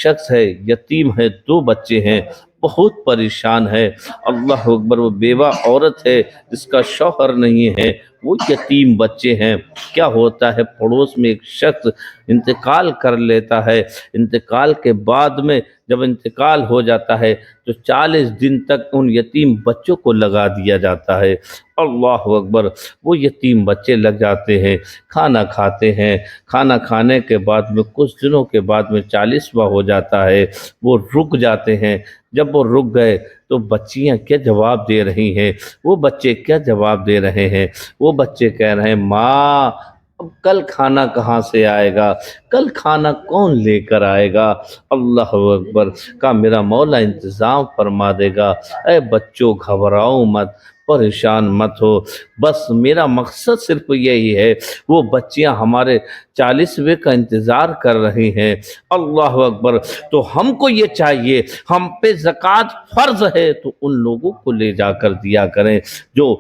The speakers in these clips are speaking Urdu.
شخص ہے یتیم ہے، 2 بچے ہیں، بہت پریشان ہے، اللہ اکبر، وہ بیوہ عورت ہے جس کا شوہر نہیں ہے، وہ یتیم بچے ہیں۔ کیا ہوتا ہے، پڑوس میں ایک شخص انتقال کر لیتا ہے، انتقال کے بعد میں جب انتقال ہو جاتا ہے تو 40 دن تک ان یتیم بچوں کو لگا دیا جاتا ہے۔ اللہ اکبر، وہ یتیم بچے لگ جاتے ہیں، کھانا کھاتے ہیں، کھانا کھانے کے بعد میں کچھ دنوں کے بعد میں 40واں ہو جاتا ہے، وہ رک جاتے ہیں۔ جب وہ رک گئے تو بچیاں کیا جواب دے رہی ہیں، وہ بچے کیا جواب دے رہے ہیں، وہ بچے کہہ رہے ہیں ماں اب کل کھانا کہاں سے آئے گا، کل کھانا کون لے کر آئے گا۔ اللہ اکبر، کا میرا مولا انتظام فرما دے گا۔ اے بچوں گھبراؤ مت، پریشان مت ہو، بس میرا مقصد صرف یہی ہے، وہ بچیاں ہمارے 40ویں کا انتظار کر رہی ہیں۔ اللہ اکبر، تو ہم کو یہ چاہیے، ہم پہ زکوٰۃ فرض ہے تو ان لوگوں کو لے جا کر دیا کریں جو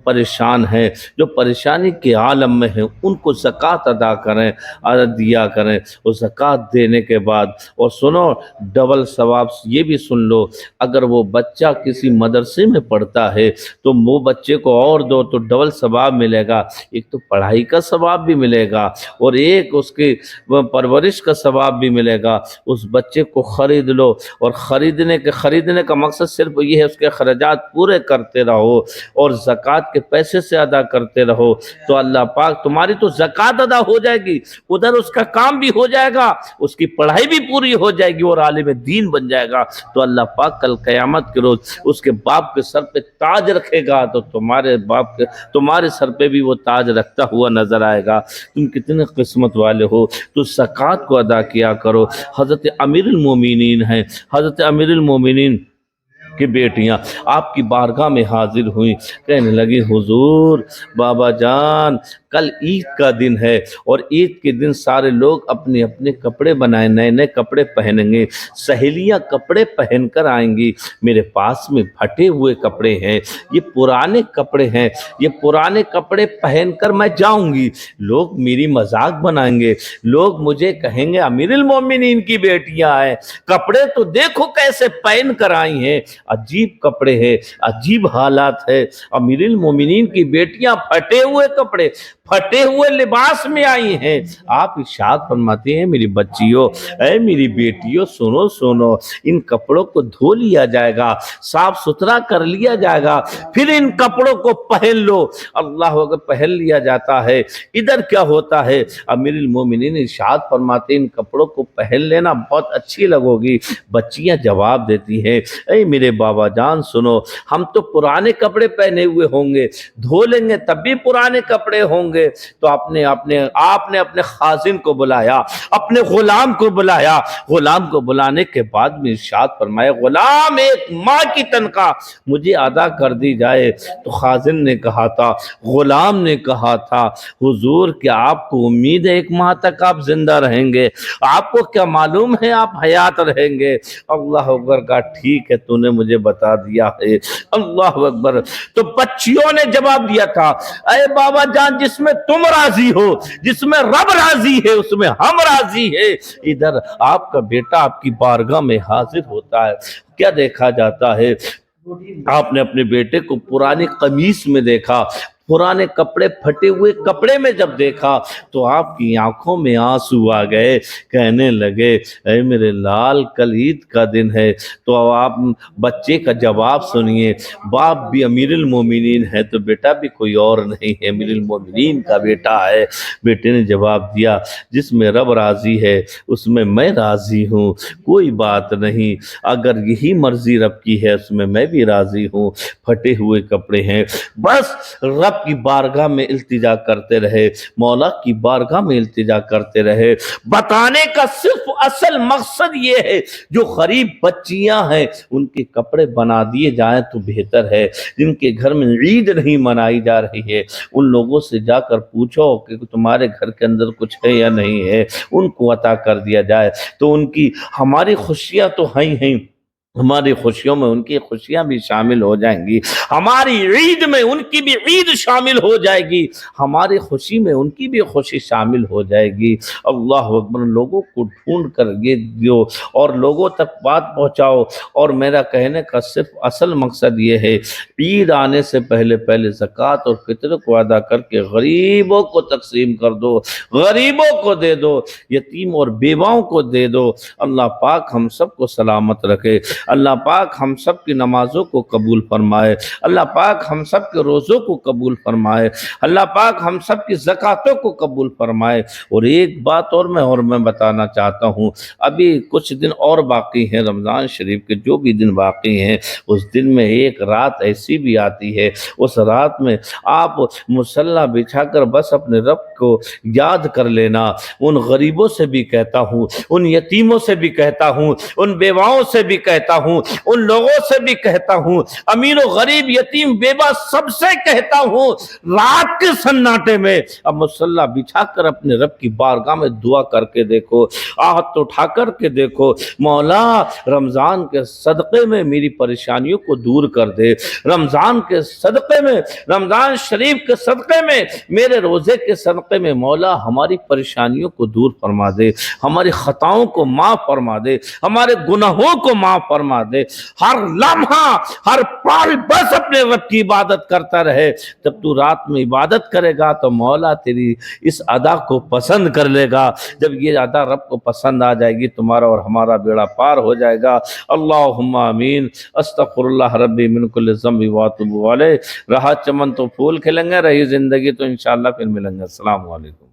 پریشان ہیں، جو پریشانی کے عالم میں ہیں، ان کو زکوٰۃ ادا کریں، دیا کریں۔ اور زکوٰۃ دینے کے بعد، اور سنو ڈبل ثواب یہ بھی سن لو، اگر وہ بچہ کسی مدرسے میں پڑھتا ہے تو وہ بچے کو اور دو تو ڈبل ثواب ملے گا، ایک تو پڑھائی کا ثواب بھی ملے گا اور ایک اس کی پرورش کا ثواب بھی ملے گا۔ اس بچے کو خرید لو، اور خریدنے کا مقصد صرف یہ ہے اس کے اخراجات پورے کرتے رہو اور زکوٰۃ کے پیسے سے ادا کرتے رہو، تو اللہ پاک تمہاری تو زکوٰۃ ادا ہو جائے گی، ادھر اس کا کام بھی ہو جائے گا، اس کی پڑھائی بھی پوری ہو جائے گی اور عالم دین بن جائے گا۔ تو اللہ پاک کل قیامت کے روز اس کے باپ کے سر پہ تاج رکھے گا تو تمہارے سر پہ بھی وہ تاج رکھتا ہوا نظر آئے گا۔ تم کتنے قسمت والے ہو، تو زکوٰۃ کو ادا کیا کرو۔ حضرت امیر المومنین ہیں، حضرت امیر المومنین کی بیٹیاں آپ کی بارگاہ میں حاضر ہوئیں، کہنے لگی حضور بابا جان کل عید کا دن ہے اور عید کے دن سارے لوگ اپنے اپنے کپڑے بنائیں، نئے نئے کپڑے پہنیں گے، سہیلیاں کپڑے پہن کر آئیں گی، میرے پاس میں پھٹے ہوئے کپڑے ہیں، یہ پرانے کپڑے ہیں، یہ پرانے کپڑے پہن کر میں جاؤں گی، لوگ میری مذاق بنائیں گے، لوگ مجھے کہیں گے امیر المومنین کی بیٹیاں ہیں، کپڑے تو دیکھو کیسے پہن کر آئی ہیں، عجیب کپڑے ہیں، عجیب حالات ہے، امیر المومنین کی بیٹیاں پھٹے ہوئے کپڑے، پھٹے ہوئے لباس میں آئی ہیں۔ آپ ارشاد فرماتے ہیں میری بچیوں، اے میری بیٹیوں، سنو، ان کپڑوں کو دھو لیا جائے گا، صاف ستھرا کر لیا جائے گا، پھر ان کپڑوں کو پہن لو۔ اللہ اگر پہن لیا جاتا ہے، ادھر کیا ہوتا ہے، امیر المومنین ارشاد فرماتے ہیں ان کپڑوں کو پہن لینا بہت اچھی لگو گی۔ بچیاں جواب دیتی ہیں اے میرے بابا جان سنو، ہم تو پرانے کپڑے پہنے ہوئے ہوں گے، دھو لیں گے تب بھی پرانے کپڑے ہوں گے، تو آپ نے اپنے خازن کو بلایا، اپنے غلام کو بلایا، غلام کو بلانے کے بعد میں ارشاد فرمایا غلام ایک ماہ کی تنخواہ مجھے ادا کر دی جائے، تو خازن نے کہا تھا، غلام نے کہا تھا حضور کیا آپ کو امید ہے 1 ماہ تک آپ زندہ رہیں گے؟ آپ کو کیا معلوم ہے آپ حیات رہیں گے؟ اللہ اکبر، کہا ٹھیک ہے تو نے مجھے بتا دیا ہے۔ اللہ اکبر، تو بچیوں نے جواب دیا تھا اے بابا جان جس میں تم راضی ہو، جس میں رب راضی ہے اس میں ہم راضی ہے۔ ادھر آپ کا بیٹا آپ کی بارگاہ میں حاضر ہوتا ہے، کیا دیکھا جاتا ہے، آپ نے اپنے بیٹے کو پرانی قمیص میں دیکھا، پرانے کپڑے، پھٹے ہوئے کپڑے میں جب دیکھا تو آپ کی آنکھوں میں آنسو آ گئے، کہنے لگے اے میرے لال کل عید کا دن ہے۔ تو آپ بچے کا جواب سنیے، باپ بھی امیر المومنین ہے تو بیٹا بھی کوئی اور نہیں ہے، امیر المومنین کا بیٹا ہے۔ بیٹے نے جواب دیا جس میں رب راضی ہے اس میں راضی ہوں، کوئی بات نہیں، اگر یہی مرضی رب کی ہے اس میں بھی راضی ہوں۔ پھٹے ہوئے کپڑے ہیں، بس رب کی بارگاہ میں التجا کرتے رہے، مولا کی بارگاہ میں التجا کرتے رہے۔ بتانے کا صرف اصل مقصد یہ ہے جو غریب بچیاں ہیں ان کے کپڑے بنا دیے جائیں تو بہتر ہے، جن کے گھر میں عید نہیں منائی جا رہی ہے ان لوگوں سے جا کر پوچھو کہ تمہارے گھر کے اندر کچھ ہے یا نہیں ہے، ان کو عطا کر دیا جائے تو ان کی ہماری خوشیاں تو ہیں ہی ہیں، ہماری خوشیوں میں ان کی خوشیاں بھی شامل ہو جائیں گی، ہماری عید میں ان کی بھی عید شامل ہو جائے گی، ہماری خوشی میں ان کی بھی خوشی شامل ہو جائے گی۔ اللہ اکبر، لوگوں کو ڈھونڈ کر یہ دیو اور لوگوں تک بات پہنچاؤ۔ اور میرا کہنے کا صرف اصل مقصد یہ ہے، عید آنے سے پہلے پہلے زکوٰۃ اور فطر کو ادا کر کے غریبوں کو تقسیم کر دو، غریبوں کو دے دو، یتیم اور بیواؤں کو دے دو۔ اللہ پاک ہم سب کو سلامت رکھے، اللہ پاک ہم سب کی نمازوں کو قبول فرمائے، اللہ پاک ہم سب کے روزوں کو قبول فرمائے، اللہ پاک ہم سب کی زکاتوں کو قبول فرمائے۔ اور ایک بات اور میں بتانا چاہتا ہوں، ابھی کچھ دن اور باقی ہیں رمضان شریف کے، جو بھی دن باقی ہیں اس دن میں ایک رات ایسی بھی آتی ہے، اس رات میں آپ مصلی بچھا کر بس اپنے رب کو یاد کر لینا۔ ان غریبوں سے بھی کہتا ہوں، ان یتیموں سے بھی کہتا ہوں، ان بیواؤں سے بھی کہتا ہوں، ان لوگوں سے بھی کہتا ہوں، امیر و غریب یتیم بیوہ سب سے کہتا ہوں، رات کے سناٹے میں اب مصلی بچھا کر اپنے رب کی بارگاہ میں دعا کر کے دیکھو، آہت اٹھا کر کے دیکھو، مولا رمضان کے صدقے میں میری پریشانیوں کو دور کر دے، رمضان کے صدقے میں، رمضان شریف کے صدقے میں، میرے روزے کے صدقے میں مولا ہماری پریشانیوں کو دور فرما دے، ہماری خطاؤں کو معاف فرما دے، ہمارے گناہوں کو معاف فرما دے۔ ہر لمحہ ہر پل بس اپنے رب کی عبادت کرتا رہے۔ جب تو رات میں عبادت کرے گا تو مولا تیری اس ادا کو پسند کر لے گا، جب یہ ادا رب کو پسند آ جائے گی تمہارا اور ہمارا بیڑا پار ہو جائے گا۔ اللہم آمین۔ استغفر اللہ ربی من کل ذنب واتوب علیہ۔ رہا چمن تو پھول کھلیں گے، رہی زندگی تو انشاءاللہ پھر ملیں گے۔ السلام علیکم۔